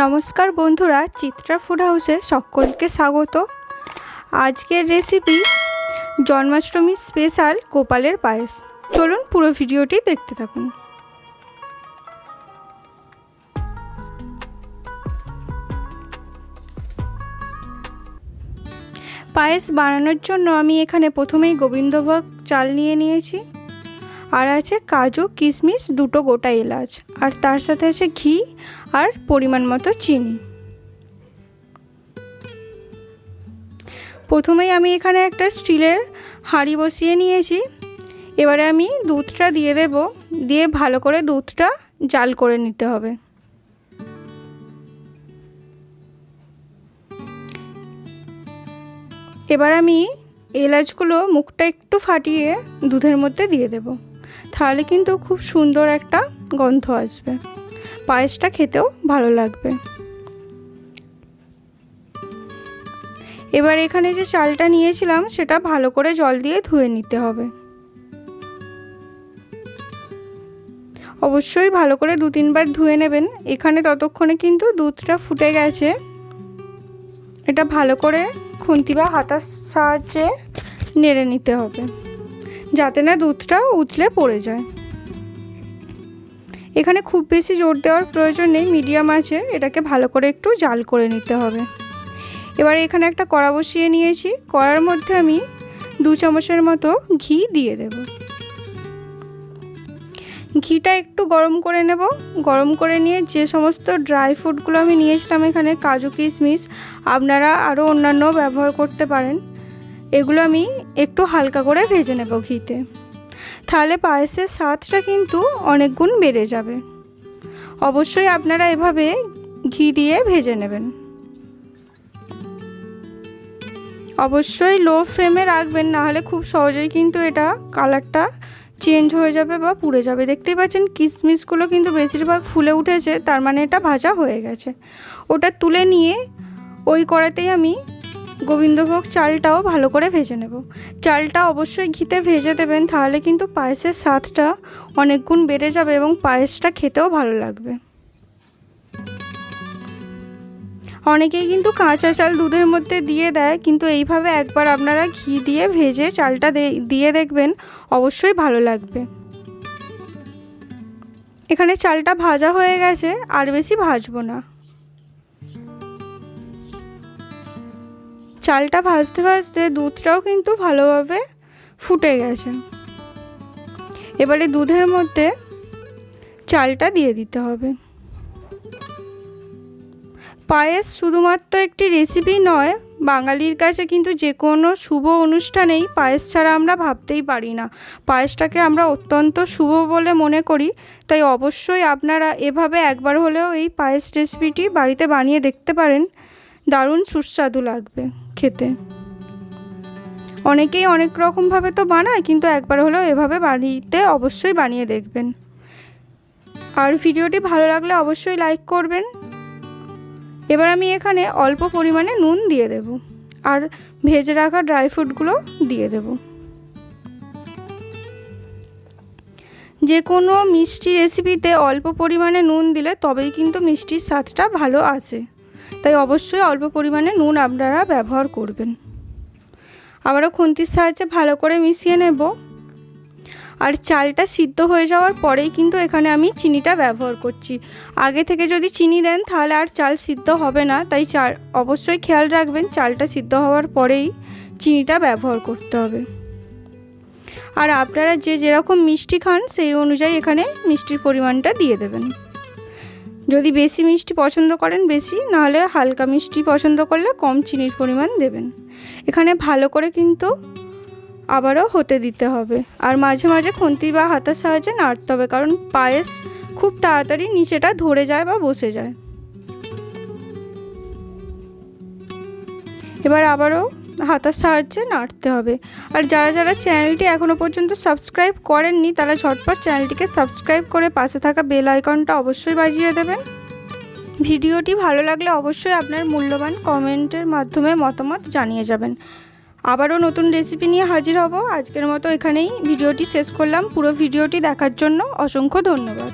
নমস্কার বন্ধুরা, চিত্রা ফুড হাউসে সকলকে স্বাগত। আজকের রেসিপি জন্মাষ্টমী স্পেশাল গোপালের পায়েস। চলুন পুরো ভিডিওটি দেখতে থাকুন। পায়েস বানানোর জন্য আমি এখানে প্রথমেই গোবিন্দভোগ চাল নিয়ে নিয়েছি, আর আছে কাজু কিশমিশ, দুটো গোটা এলাচ, আর তার সাথে আছে ঘি আর পরিমাণ মতো চিনি। প্রথমেই আমি এখানে একটা স্টিলের হাঁড়ি বসিয়ে নিয়েছি। এবারে আমি দুধটা দিয়ে দেব, দিয়ে ভালো করে দুধটা জাল করে নিতে হবে। এবার আমি এলাচগুলো মুখটা একটু ফাটিয়ে দুধের মধ্যে দিয়ে দেব, তাহলে কিন্তু খুব সুন্দর একটা গন্ধ আসবে, পায়েসটা খেতেও ভালো লাগবে। এবার এখানে যে চালটা নিয়েছিলাম সেটা ভালো করে জল দিয়ে ধুয়ে নিতে হবে। অবশ্যই ভালো করে 2-3 বার ধুয়ে নেবেন। এখানে ততক্ষণে কিন্তু দুধটা ফুটে গেছে। এটা ভালো করে খুন্তি বা হাতার সাহায্যে নেড়ে নিতে হবে, যাতে না দুধটা উতলে পড়ে যায়। এখানে খুব বেশি জোর দেওয়ার প্রয়োজন নেই, মিডিয়াম আছে, এটাকে ভালো করে একটু জাল করে নিতে হবে। এবার এখানে একটা কড়া বসিয়ে নিয়েছি, কড়ার মধ্যে আমি 2 চামচের মতো ঘি দিয়ে দেব। ঘিটা একটু গরম করে নেব। গরম করে নিয়ে যে সমস্ত ড্রাই ফ্রুটগুলো আমি নিয়েছিলাম, এখানে কাজু কিশমিশ, আপনারা আরও অন্যান্য ব্যবহার করতে পারেন, এগুলো আমি একটু হালকা করে ভেজে নেব ঘিতে। তাহলে পায়েসের স্বাদটা কিন্তু অনেক গুণ বেড়ে যাবে। অবশ্যই আপনারা এভাবে ঘি দিয়ে ভেজে নেবেন। অবশ্যই লো ফ্লেমে রাখবেন, না হলে খুব সহজেই কিন্তু এটা কালারটা চেঞ্জ হয়ে যাবে বা পুড়ে যাবে। দেখতেই পাচ্ছেন কিশমিশগুলো কিন্তু বেশিরভাগ ফুলে উঠেছে, তার মানে এটা ভাজা হয়ে গেছে। ওটা তুলে নিয়ে ওই কড়াতেই আমি গোবিন্দভোগ চালটাও ভালো করে ভেজে নেব। চালটা অবশ্যই ঘিতে ভেজে দেবেন, তাহলে কিন্তু পায়েসের স্বাদটা অনেক গুণ বেড়ে যাবে এবং পায়েসটা খেতেও ভালো লাগবে। অনেকেই কিন্তু কাঁচা চাল দুধের মধ্যে দিয়ে দেয়, কিন্তু এইভাবে একবার আপনারা ঘি দিয়ে ভেজে চালটা দিয়ে দেখবেন, অবশ্যই ভালো লাগবে। এখানে চালটা ভাজা হয়ে গেছে, আর বেশি ভাজবো না। চালটা ভাজতে ভাজতে দুধটাও কিন্তু ভালোভাবে ফুটে গেছে। এবারে দুধের মধ্যে চালটা দিয়ে দিতে হবে। পায়েস শুধুমাত্র একটি রেসিপি নয়, বাঙালির কাছে কিন্তু যে কোনো শুভ অনুষ্ঠানেই পায়েস ছাড়া আমরা ভাবতেই পারি না। পায়েসটাকে আমরা অত্যন্ত শুভ বলে মনে করি। তাই অবশ্যই আপনারা এভাবে একবার হলেও এই পায়েস রেসিপিটি বাড়িতে বানিয়ে দেখতে পারেন, দারুণ সুস্বাদু লাগবে খেতে। অনেকেই অনেক রকমভাবে তো বানায়, কিন্তু একবার হলেও এভাবে বাড়িতে অবশ্যই বানিয়ে দেখবেন। আর ভিডিওটি ভালো লাগলে অবশ্যই লাইক করবেন। এবার আমি এখানে অল্প পরিমাণে নুন দিয়ে দেব, আর ভেজে রাখা ড্রাই ফ্রুটগুলো দিয়ে দেব। যে কোনো মিষ্টি রেসিপিতে অল্প পরিমাণে নুন দিলে তবেই কিন্তু মিষ্টির স্বাদটা ভালো আসে। তাই অবশ্যই অল্প পরিমাণে নুন আপনারা ব্যবহার করবেন। আবারও খুন্তির সাহায্যে ভালো করে মিশিয়ে নেব। আর চালটা সিদ্ধ হয়ে যাওয়ার পরেই কিন্তু এখানে আমি চিনিটা ব্যবহার করছি। আগে থেকে যদি চিনি দেন তাহলে আর চাল সিদ্ধ হবে না, তাই অবশ্যই খেয়াল রাখবেন চালটা সিদ্ধ হওয়ার পরেই চিনিটা ব্যবহার করতে হবে। আর আপনারা যেরকম মিষ্টি খান সেই অনুযায়ী এখানে মিষ্টির পরিমাণটা দিয়ে দেবেন। যদি বেশি মিষ্টি পছন্দ করেন বেশি, নাহলে হালকা মিষ্টি পছন্দ করলে কম চিনির পরিমাণ দেবেন। এখানে ভালো করে কিন্তু আবারও হতে দিতে হবে, আর মাঝে মাঝে খুন্তি বা হাতার সাহায্যে নাড়তে হবে, কারণ পায়েস খুব তাড়াতাড়ি নিচেটা ধরে যায় বা বসে যায়। এবার আবারও হাতার সাহায্যে নাড়তে হবে। আর যারা যারা চ্যানেলটি এখনও পর্যন্ত সাবস্ক্রাইব করেননি, তারা ঝটপট চ্যানেলটিকে সাবস্ক্রাইব করে পাশে থাকা বেল আইকনটা অবশ্যই বাজিয়ে দেবেন। ভিডিওটি ভালো লাগলে অবশ্যই আপনার মূল্যবান কমেন্টের মাধ্যমে মতামত জানিয়ে যাবেন। আবারও নতুন রেসিপি নিয়ে হাজির হব। আজকের মতো এখানেই ভিডিওটি শেষ করলাম। পুরো ভিডিওটি দেখার জন্য অসংখ্য ধন্যবাদ।